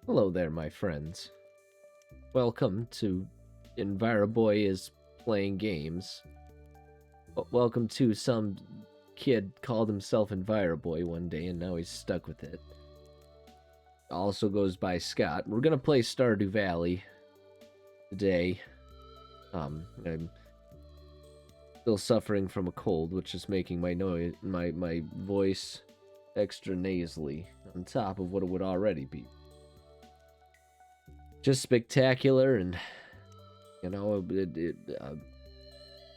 Hello there, my friends. Welcome to Enviroboy is playing games. Welcome to some kid called himself Enviroboy one day and now he's stuck with it. Also goes by Scott. We're gonna play Stardew Valley today. I'm still suffering from a cold, which is making my voice extra nasally on top of what it would already be. Just spectacular, and you know, a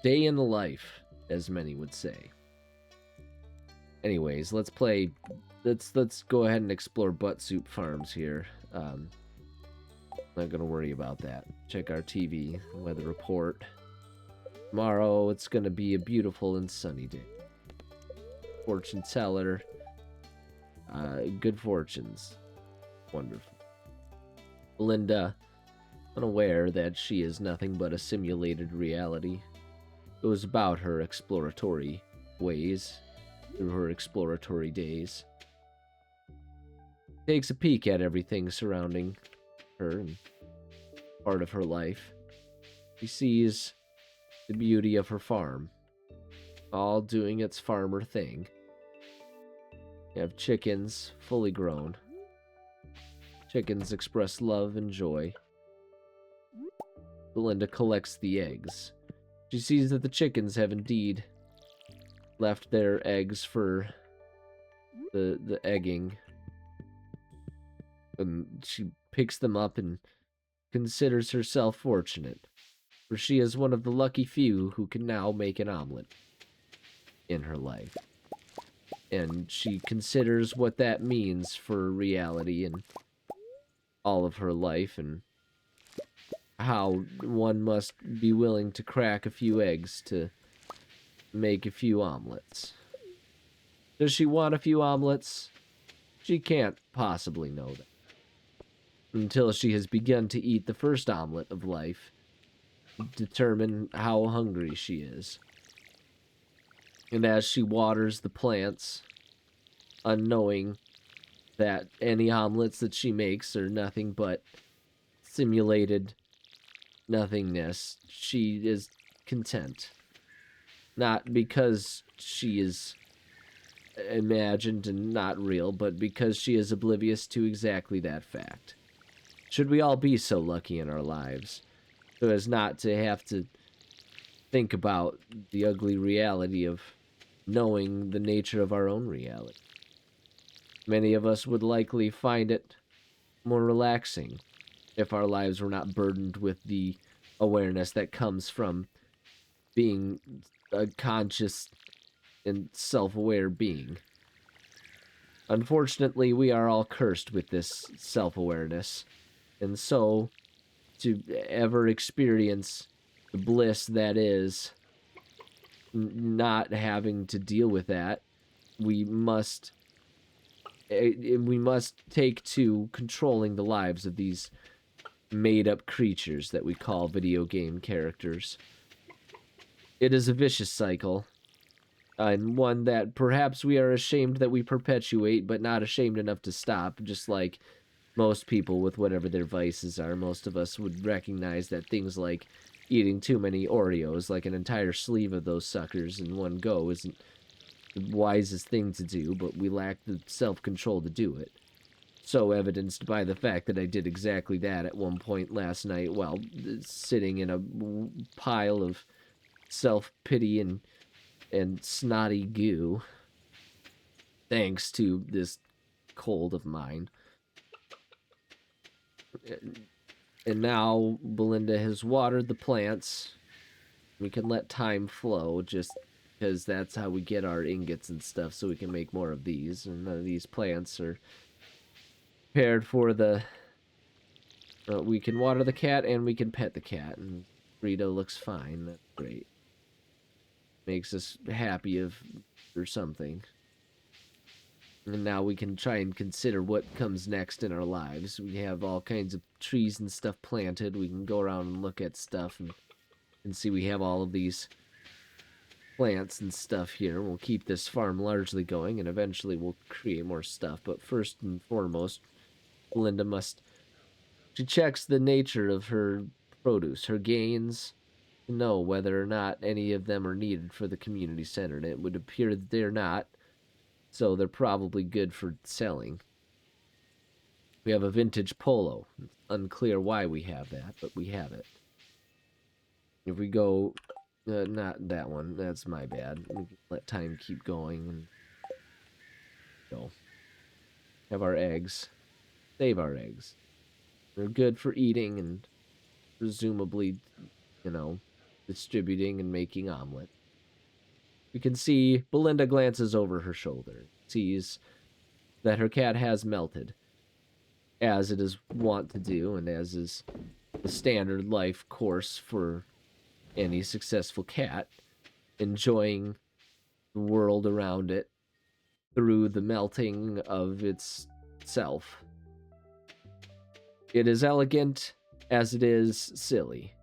day in the life, as many would say. Anyways, let's play. Let's go ahead and explore Buttsuit Farms here. Not gonna worry about that. Check our TV weather report. Tomorrow it's gonna be a beautiful and sunny day. Fortune teller. Good fortunes. Wonderful. Linda, unaware that she is nothing but a simulated reality, goes about her exploratory ways through her exploratory days. Takes a peek at everything surrounding her and part of her life. She sees the beauty of her farm, all doing its farmer thing. You have chickens, fully grown. Chickens express love and joy. Belinda collects the eggs. She sees that the chickens have indeed left their eggs for the egging. And she picks them up and considers herself fortunate, for she is one of the lucky few who can now make an omelet in her life. And she considers what that means for reality and all of her life, and how one must be willing to crack a few eggs to make a few omelets. Does she want a few omelets? She can't possibly know that until she has begun to eat the first omelet of life, determine how hungry she is. And as she waters the plants, unknowing that any omelets that she makes are nothing but simulated nothingness, she is content. Not because she is imagined and not real, but because she is oblivious to exactly that fact. Should we all be so lucky in our lives, so as not to have to think about the ugly reality of knowing the nature of our own reality? Many of us would likely find it more relaxing if our lives were not burdened with the awareness that comes from being a conscious and self-aware being. Unfortunately, we are all cursed with this self-awareness, and so to ever experience the bliss that is not having to deal with that, we must take to controlling the lives of these made-up creatures that we call video game characters. It is a vicious cycle, and one that perhaps we are ashamed that we perpetuate, but not ashamed enough to stop, just like most people with whatever their vices are. Most of us would recognize that things like eating too many Oreos, like an entire sleeve of those suckers in one go, isn't the wisest thing to do, but we lack the self-control to do it. So evidenced by the fact that I did exactly that at one point last night while sitting in a pile of self-pity and snotty goo, thanks to this cold of mine. And now Belinda has watered the plants. We can let time flow, just because that's how we get our ingots and stuff, so we can make more of these. And none of these plants are prepared for the... we can water the cat and we can pet the cat, and Rita looks fine. That's great. Makes us happy or something. And now we can try and consider what comes next in our lives. We have all kinds of trees and stuff planted. We can go around and look at stuff and see we have all of these plants and stuff here. We'll keep this farm largely going, and eventually we'll create more stuff. But first and foremost, Linda must She checks the nature of her produce, her gains, to know whether or not any of them are needed for the community center. And it would appear that they're not, so they're probably good for selling. We have a vintage polo. It's unclear why we have that, but we have it. If we go, not that one, that's my bad. We can let time keep going and go. Have our eggs. Save our eggs. They're good for eating and presumably, distributing and making omelet. We can see Belinda glances over her shoulder, sees that her cat has melted, as it is wont to do, and as is the standard life course for any successful cat, enjoying the world around it through the melting of its self. It is elegant as it is silly.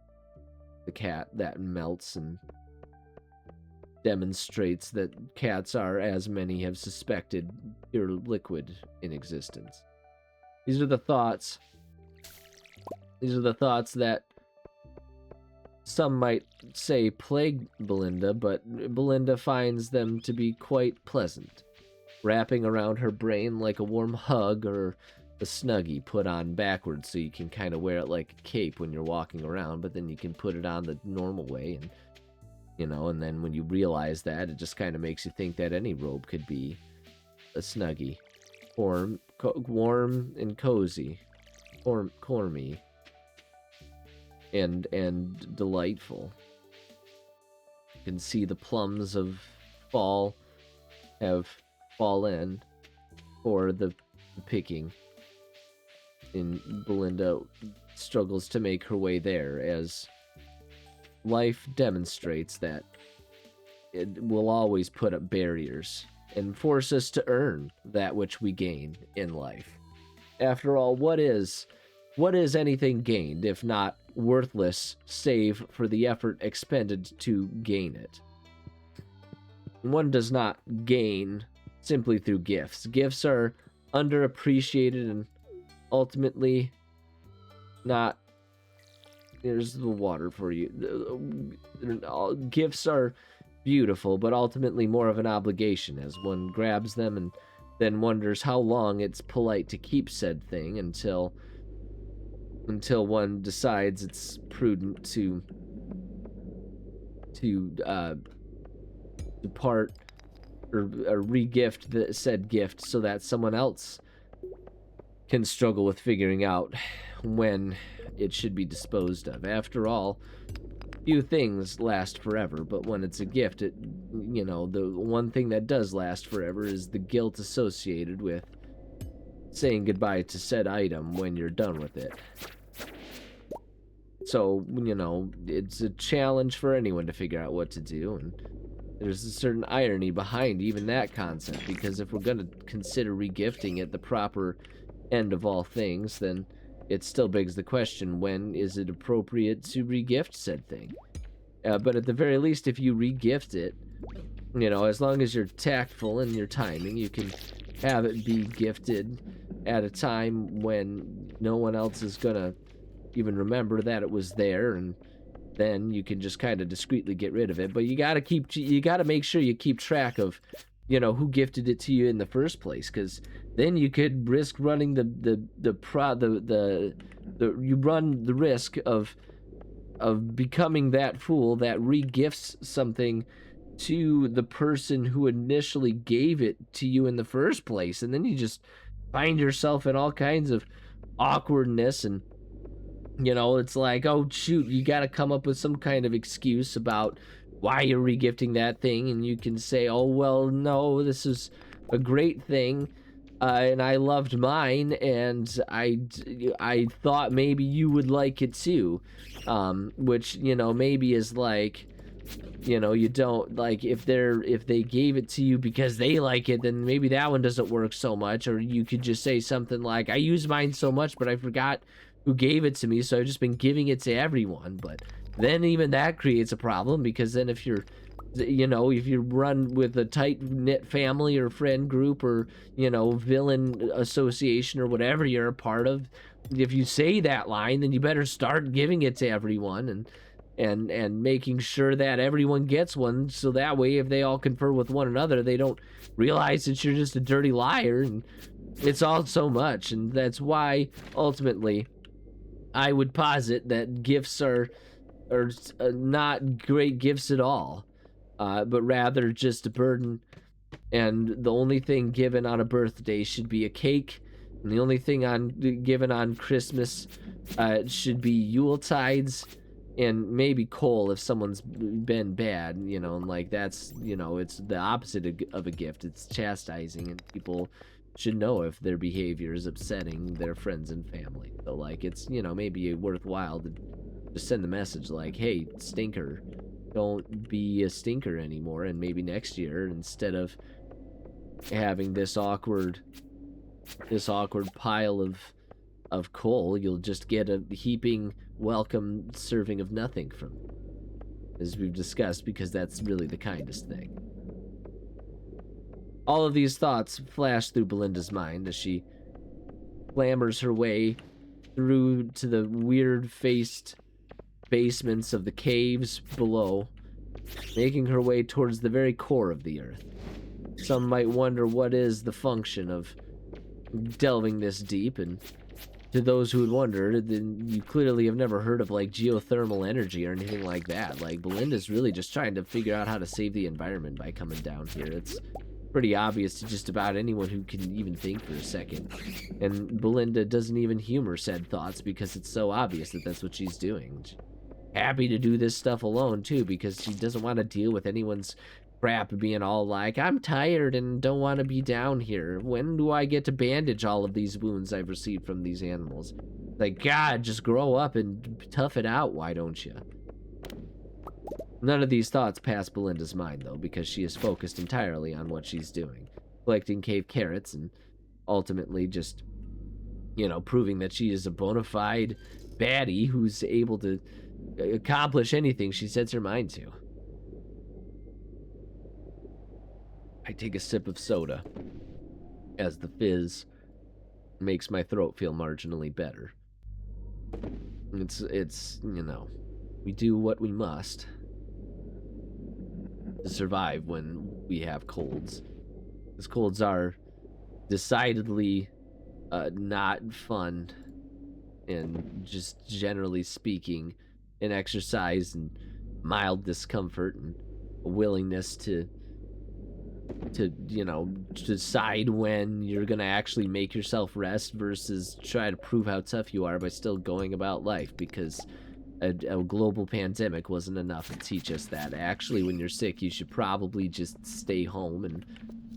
The cat that melts and demonstrates that cats are, as many have suspected, pure liquid in existence. These are the thoughts that some might say plague Belinda, but Belinda finds them to be quite pleasant, wrapping around her brain like a warm hug or a Snuggie put on backwards so you can kind of wear it like a cape when you're walking around, but then you can put it on the normal way, and and then when you realize that, it just kind of makes you think that any robe could be a Snuggie. Warm and cozy. Cormy. And delightful. You can see the plums of fall have fallen for the picking. And Belinda struggles to make her way there as life demonstrates that it will always put up barriers and force us to earn that which we gain in life. After all, what is anything gained if not worthless save for the effort expended to gain it? One does not gain simply through gifts. Gifts are underappreciated and ultimately not. Here's the water for you. Gifts are beautiful, but ultimately more of an obligation as one grabs them and then wonders how long it's polite to keep said thing until one decides it's prudent to depart or re-gift the said gift so that someone else can struggle with figuring out when it should be disposed of. After all, few things last forever, but when it's a gift, the one thing that does last forever is the guilt associated with saying goodbye to said item when you're done with it. So, it's a challenge for anyone to figure out what to do, and there's a certain irony behind even that concept, because if we're going to consider regifting at the proper end of all things, then it still begs the question, when is it appropriate to regift said thing? But at the very least, if you regift it, as long as you're tactful in your timing, you can have it be gifted at a time when no one else is gonna even remember that it was there, and then you can just kind of discreetly get rid of it. But you gotta make sure you keep track of, who gifted it to you in the first place, because then you could risk running you run the risk of becoming that fool that re-gifts something to the person who initially gave it to you in the first place, and then you just find yourself in all kinds of awkwardness, and it's like, oh shoot, you got to come up with some kind of excuse about why you're regifting that thing, and you can say, oh well, no, this is a great thing, and I loved mine, and I thought maybe you would like it too, which maybe is like, you don't like, if they gave it to you because they like it, then maybe that one doesn't work so much. Or you could just say something like, I use mine so much, but I forgot who gave it to me, so I've just been giving it to everyone. But then even that creates a problem, because then if you're You know, if you run with a tight-knit family or friend group or, you know, villain association or whatever you're a part of, if you say that line, then you better start giving it to everyone and making sure that everyone gets one, so that way if they all confer with one another, they don't realize that you're just a dirty liar, and it's all so much. And that's why ultimately I would posit that gifts are not great gifts at all, but rather just a burden. And the only thing given on a birthday should be a cake, and the only thing given on Christmas should be Yuletides, and maybe coal if someone's been bad, you know, and like that's, you know, it's the opposite of a gift. It's chastising, and people should know if their behavior is upsetting their friends and family. So like it's, you know, maybe worthwhile to just send the message like, hey, stinker, don't be a stinker anymore, and maybe next year, instead of having this awkward pile of coal, you'll just get a heaping welcome serving of nothing from me, as we've discussed, because that's really the kindest thing. All of these thoughts flash through Belinda's mind as she clambers her way through to the weird-faced basements of the caves below, making her way towards the very core of the earth. Some might wonder what is the function of delving this deep, and to those who would wonder, then you clearly have never heard of like geothermal energy or anything like that. Like, Belinda's really just trying to figure out how to save the environment by coming down here. It's pretty obvious to just about anyone who can even think for a second. And Belinda doesn't even humor said thoughts because it's so obvious that that's what she's doing. Happy to do this stuff alone too, because she doesn't want to deal with anyone's crap being all like, I'm tired and don't want to be down here. When do I get to bandage all of these wounds I've received from these animals? Like, God, just grow up and tough it out, why don't you? None of these thoughts pass Belinda's mind, though, because she is focused entirely on what she's doing. Collecting cave carrots and ultimately just, you know, proving that she is a bona fide baddie who's able to accomplish anything she sets her mind to. I take a sip of soda as the fizz makes my throat feel marginally better. It's, you know, we do what we must to survive when we have colds. Because colds are decidedly not fun, and just generally speaking, an exercise and mild discomfort and a willingness to you know, decide when you're gonna actually make yourself rest versus try to prove how tough you are by still going about life, because a global pandemic wasn't enough to teach us that actually when you're sick you should probably just stay home and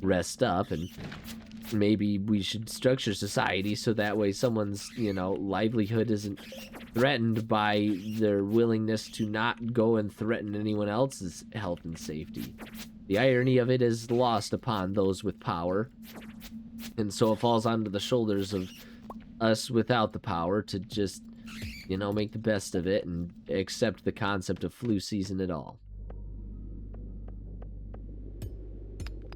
rest up. And maybe we should structure society so that way someone's, you know, livelihood isn't threatened by their willingness to not go and threaten anyone else's health and safety. The irony of it is lost upon those with power, and so it falls onto the shoulders of us without the power to just, you know, make the best of it and accept the concept of flu season at all.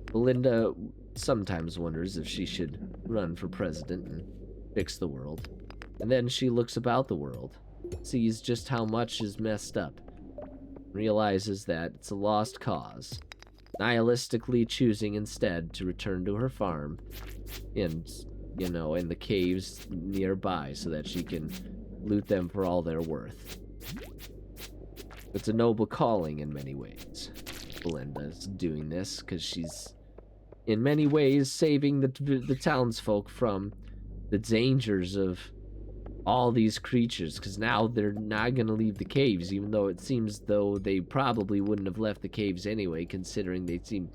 Belinda sometimes wonders if she should run for president and fix the world. And then she looks about the world, sees just how much is messed up, realizes that it's a lost cause, nihilistically choosing instead to return to her farm and, you know, in the caves nearby so that she can loot them for all they're worth. It's a noble calling in many ways. Belinda's doing this because she's in many ways saving the townsfolk from the dangers of all these creatures, because now they're not going to leave the caves, even though it seems though they probably wouldn't have left the caves anyway, considering they seem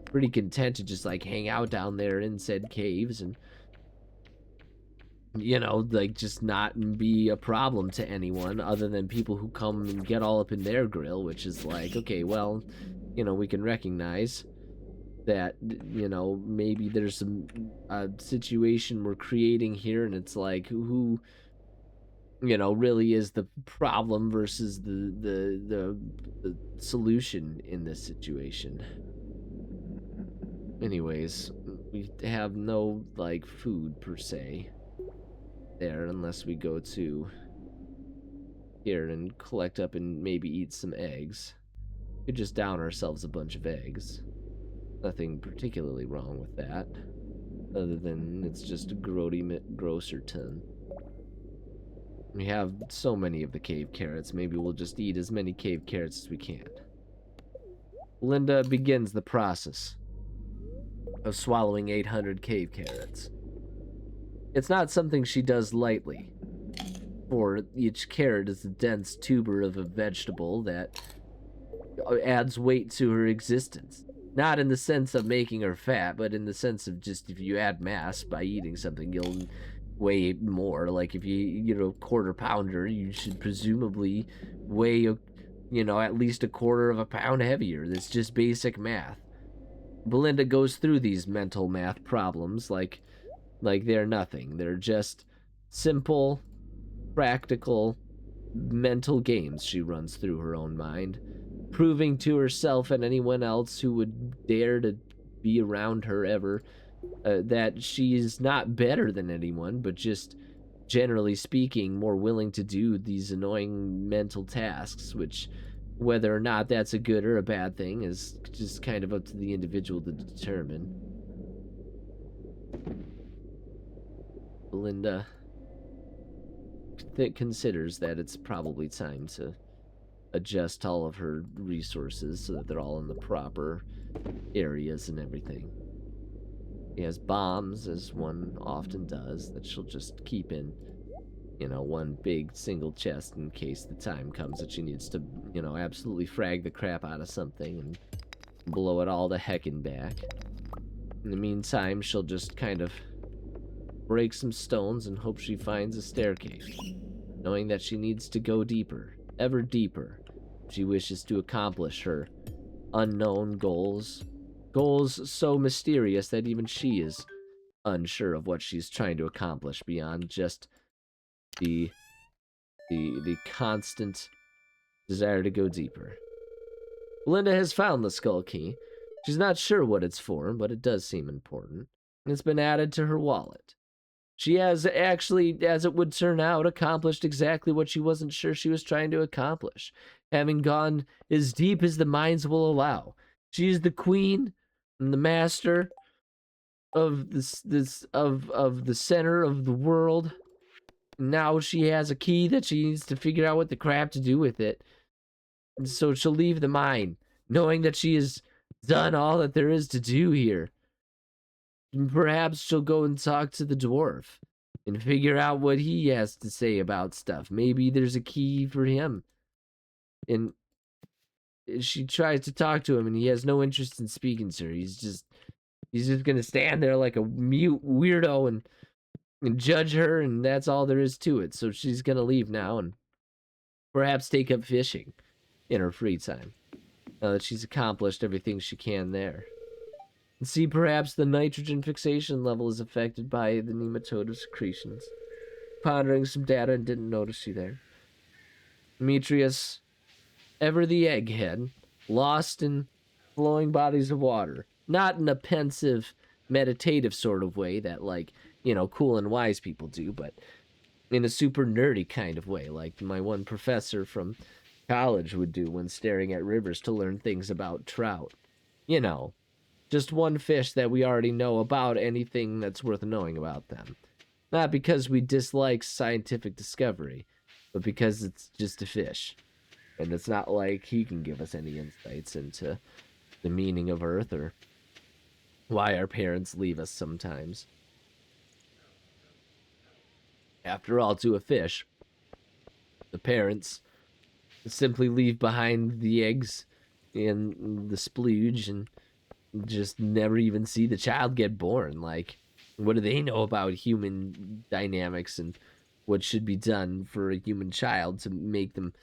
pretty content to just like hang out down there in said caves and, you know, like just not be a problem to anyone other than people who come and get all up in their grill, which is like, okay, well, you know, we can recognize that, you know, maybe there's a situation we're creating here, and it's like, who really is the problem versus the solution in this situation. Anyways, we have no, like, food per se there unless we go to here and collect up and maybe eat some eggs. We could just down ourselves a bunch of eggs. Nothing particularly wrong with that, other than it's just a grody grosser ton. We have so many of the cave carrots, maybe we'll just eat as many cave carrots as we can. Linda begins the process of swallowing 800 cave carrots. It's not something she does lightly, for each carrot is a dense tuber of a vegetable that adds weight to her existence. Not in the sense of making her fat, but in the sense of just if you add mass by eating something, you'll weigh more. Like if you quarter pounder, you should presumably weigh at least a quarter of a pound heavier. That's just basic math. Belinda goes through these mental math problems like they're nothing. They're just simple, practical mental games she runs through her own mind, proving to herself and anyone else who would dare to be around her ever that she's not better than anyone, but just generally speaking more willing to do these annoying mental tasks, which whether or not that's a good or a bad thing is just kind of up to the individual to determine. Belinda considers that it's probably time to adjust all of her resources so that they're all in the proper areas and everything. She has bombs, as one often does, that she'll just keep in, one big single chest in case the time comes that she needs to, absolutely frag the crap out of something and blow it all to heckin' back. In the meantime, she'll just kind of break some stones and hope she finds a staircase, knowing that she needs to go deeper, ever deeper, if she wishes to accomplish her unknown goals. Goals so mysterious that even she is unsure of what she's trying to accomplish beyond just the constant desire to go deeper. Linda has found the skull key. She's not sure what it's for, but it does seem important. It's been added to her wallet. She has actually, as it would turn out, accomplished exactly what she wasn't sure she was trying to accomplish, having gone as deep as the minds will allow. She is the queen and the master of of the center of the world. Now she has a key that she needs to figure out what the crap to do with it. And so she'll leave the mine, knowing that she has done all that there is to do here. And perhaps she'll go and talk to the dwarf and figure out what he has to say about stuff. Maybe there's a key for him. And she tries to talk to him and he has no interest in speaking to her. He's just gonna stand there like a mute weirdo and judge her, and that's all there is to it. So she's gonna leave now and perhaps take up fishing in her free time, now that she's accomplished everything she can there. And see, perhaps the nitrogen fixation level is affected by the nematode secretions. Pondering some data and didn't notice you there. Demetrius, ever the egghead, lost in flowing bodies of water. Not in a pensive, meditative sort of way that, like, cool and wise people do, but in a super nerdy kind of way, like my one professor from college would do when staring at rivers to learn things about trout. Just one fish that we already know about anything that's worth knowing about them. Not because we dislike scientific discovery, but because it's just a fish. And it's not like he can give us any insights into the meaning of Earth or why our parents leave us sometimes. After all, to a fish, the parents simply leave behind the eggs and the splooge and just never even see the child get born. Like, what do they know about human dynamics and what should be done for a human child to make them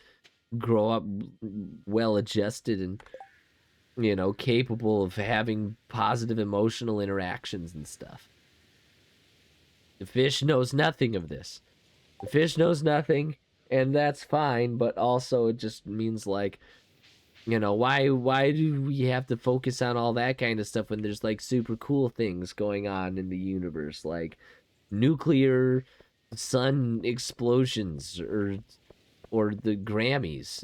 grow up well adjusted and capable of having positive emotional interactions and stuff? The fish knows nothing of this. The fish knows nothing, and that's fine, but also it just means like, why do we have to focus on all that kind of stuff when there's like super cool things going on in the universe, like nuclear sun explosions or the Grammys.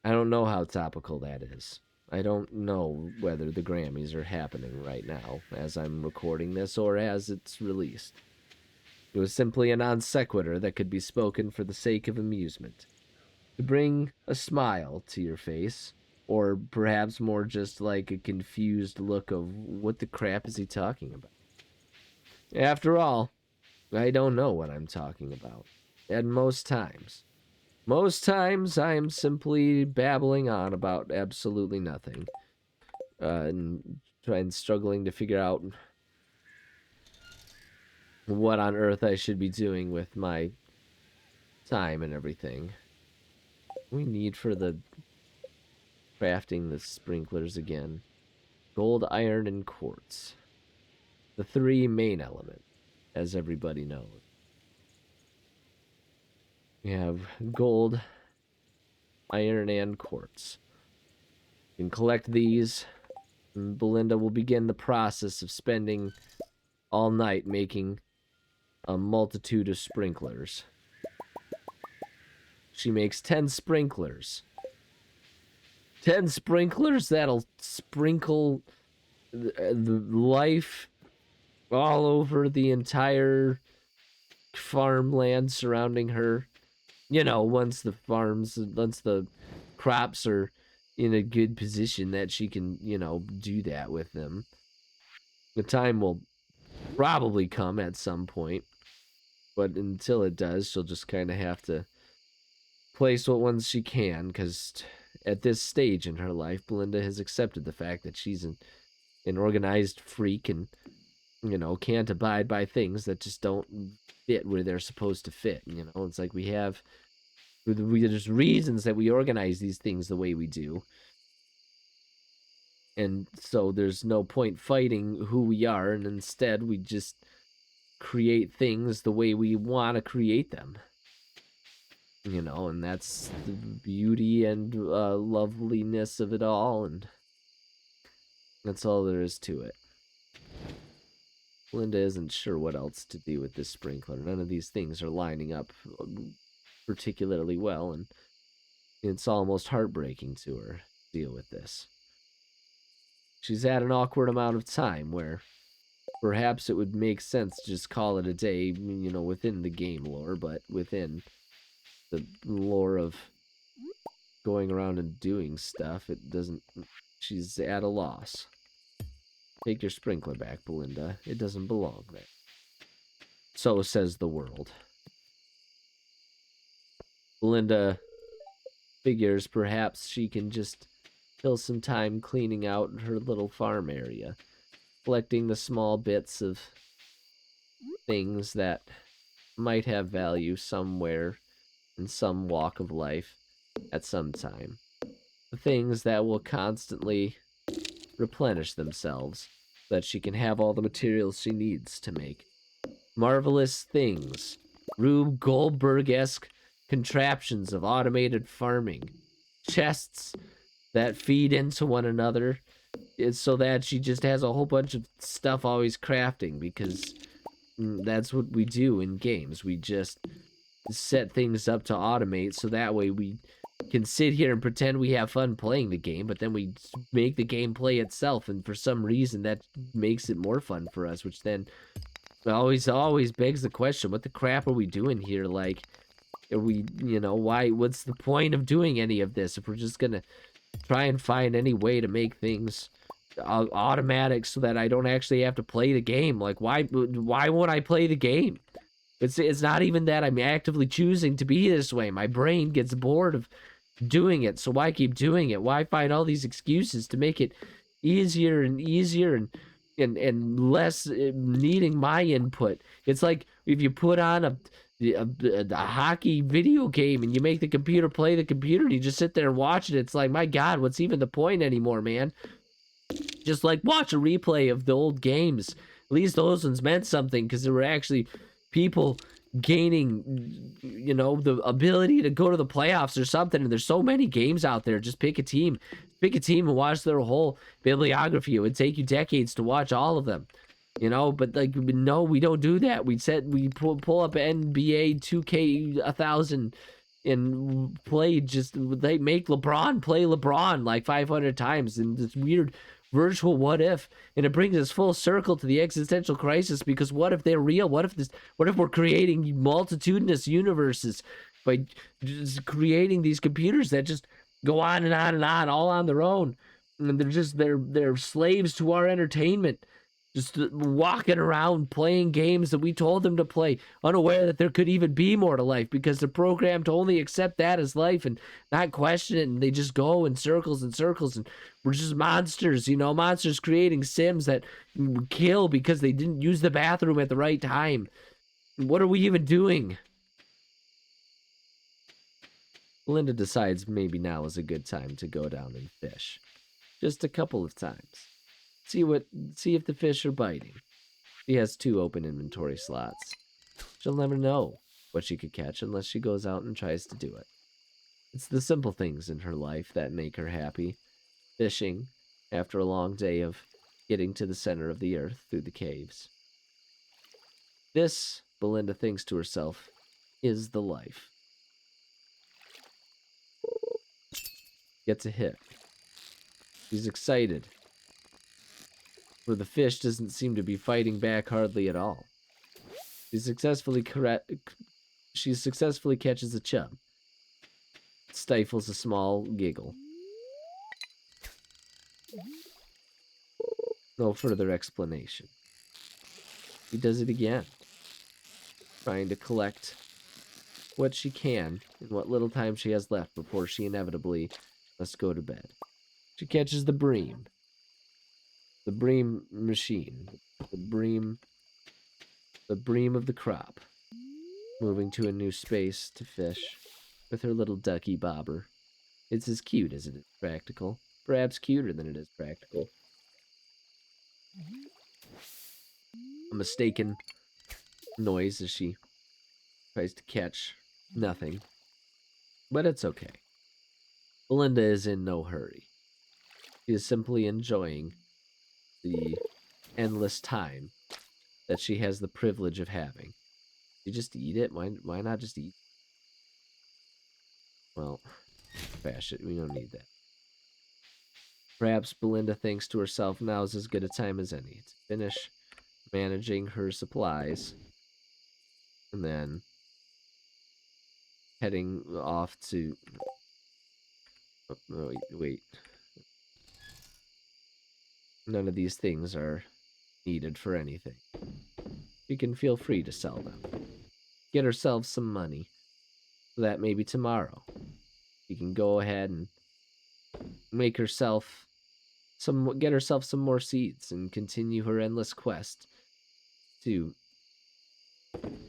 I don't know how topical that is. I don't know whether the Grammys are happening right now as I'm recording this or as it's released. It was simply a non sequitur that could be spoken for the sake of amusement, to bring a smile to your face, or perhaps more just like a confused look of what the crap is he talking about. After all, I don't know what I'm talking about. And most times I am simply babbling on about absolutely nothing, and struggling to figure out what on earth I should be doing with my time and everything. We need for the crafting the sprinklers again. Gold, iron, and quartz. The three main elements, as everybody knows. We have gold, iron, and quartz. You can collect these, and Belinda will begin the process of spending all night making a multitude of sprinklers. She makes 10 sprinklers. 10 sprinklers that'll sprinkle the life all over the entire farmland surrounding her. Once the crops are in a good position that she can, do that with them. The time will probably come at some point, but until it does, she'll just kind of have to place what ones she can, because at this stage in her life, Belinda has accepted the fact that she's an organized freak and, can't abide by things that just don't fit where they're supposed to fit. It's like there's reasons that we organize these things the way we do. And so there's no point fighting who we are, and instead we just create things the way we want to create them. And that's the beauty and loveliness of it all, and that's all there is to it. Linda isn't sure what else to do with this sprinkler. None of these things are lining up particularly well, and it's almost heartbreaking to her to deal with this. She's at an awkward amount of time where perhaps it would make sense to just call it a day, within the game lore, but within the lore of going around and doing stuff, it doesn't. She's at a loss. Take your sprinkler back, Belinda. It doesn't belong there. So says the world. Belinda figures perhaps she can just kill some time cleaning out her little farm area, collecting the small bits of things that might have value somewhere in some walk of life at some time. The things that will constantly replenish themselves so that she can have all the materials she needs to make marvelous things. Rube Goldberg-esque contraptions of automated farming. Chests that feed into one another so that she just has a whole bunch of stuff always crafting, because that's what we do in games. We just set things up to automate so that way we can sit here and pretend we have fun playing the game, but then we make the game play itself, and for some reason that makes it more fun for us, which then always begs the question, what the crap are we doing here? Like, are we, what's the point of doing any of this if we're just gonna try and find any way to make things automatic so that I don't actually have to play the game? Like, why won't I play the game? It's not even that I'm actively choosing to be this way. My brain gets bored of doing it, so why keep doing it? Why find all these excuses to make it easier and easier and less needing my input? It's like if you put on a hockey video game and you make the computer play the computer and you just sit there and watch it. It's like, my God, what's even the point anymore, man? Just like watch a replay of the old games. At least those ones meant something because they were actually people gaining, you know, the ability to go to the playoffs or something. And there's so many games out there. Just pick a team and watch their whole bibliography. It would take you decades to watch all of them, you know. But like, no, we don't do that. We pull up NBA 2K 1000 and play. Just they make LeBron play LeBron like 500 times in this weird virtual what if, and it brings us full circle to the existential crisis, because what if they're real? What if we're creating multitudinous universes by just creating these computers that just go on and on and on, all on their own, and they're slaves to our entertainment, just walking around playing games that we told them to play, unaware that there could even be more to life, because they're programmed to only accept that as life and not question it, and they just go in circles and circles, and we're just monsters, you know, monsters creating Sims that kill because they didn't use the bathroom at the right time. What are we even doing? Linda decides maybe now is a good time to go down and fish. Just a couple of times. See if the fish are biting. She has 2 open inventory slots. She'll never know what she could catch unless she goes out and tries to do it. It's the simple things in her life that make her happy. Fishing, after a long day of getting to the center of the earth through the caves. This, Belinda thinks to herself, is the life. Gets a hit. She's excited, for the fish doesn't seem to be fighting back hardly at all. She successfully catches a chub. Stifles a small giggle. No further explanation. She does it again, trying to collect what she can in what little time she has left before she inevitably must go to bed. She catches the bream machine, the bream of the crop, moving to a new space to fish with her little ducky bobber. It's as cute as it is practical, perhaps cuter than it is practical. A mistaken noise as she tries to catch nothing, but it's okay. Belinda is in no hurry. She is simply enjoying the endless time that she has the privilege of having. You just eat it? Why not just eat? Well, trash it. We don't need that. Perhaps Belinda thinks to herself now's as good a time as any to finish managing her supplies and then heading off to... Oh, wait. None of these things are needed for anything. She can feel free to sell them. Get herself some money, so that maybe tomorrow she can go ahead and make herself get herself some more seeds and continue her endless quest to,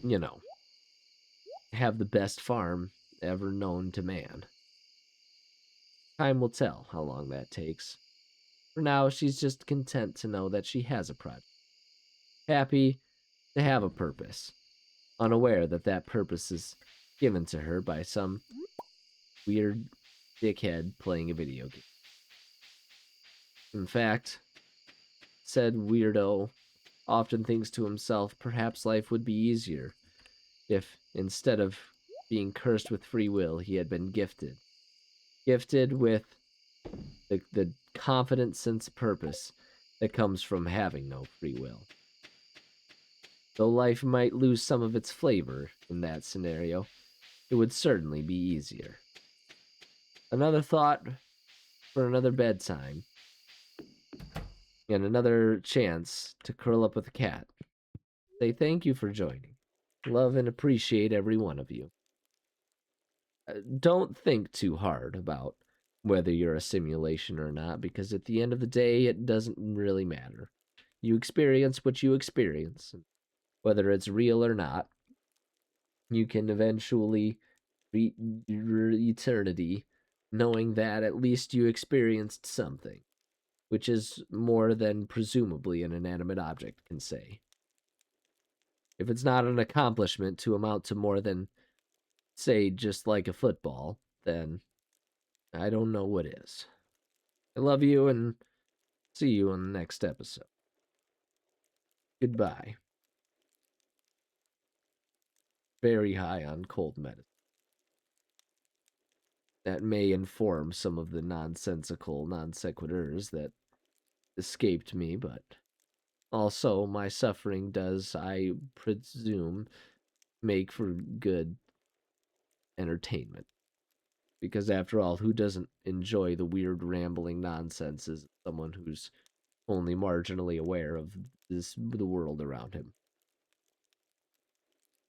you know, have the best farm ever known to man. Time will tell how long that takes. For now, she's just content to know that she has a project. Happy to have a purpose, unaware that that purpose is given to her by some weird dickhead playing a video game. In fact, said weirdo often thinks to himself, perhaps life would be easier if, instead of being cursed with free will, he had been gifted. Gifted with the confident sense of purpose that comes from having no free will. Though life might lose some of its flavor in that scenario, it would certainly be easier. Another thought for another bedtime, and another chance to curl up with a cat. Say thank you for joining. Love and appreciate every one of you. Don't think too hard about whether you're a simulation or not, because at the end of the day, it doesn't really matter. You experience what you experience. Whether it's real or not, you can eventually reach eternity knowing that at least you experienced something, which is more than presumably an inanimate object can say. If it's not an accomplishment to amount to more than, say, just like a football, then I don't know what is. I love you and see you on the next episode. Goodbye. Very high on cold medicine. That may inform some of the nonsensical non sequiturs that escaped me, but also my suffering does, I presume, make for good entertainment. Because after all, who doesn't enjoy the weird rambling nonsense as someone who's only marginally aware of the world around him?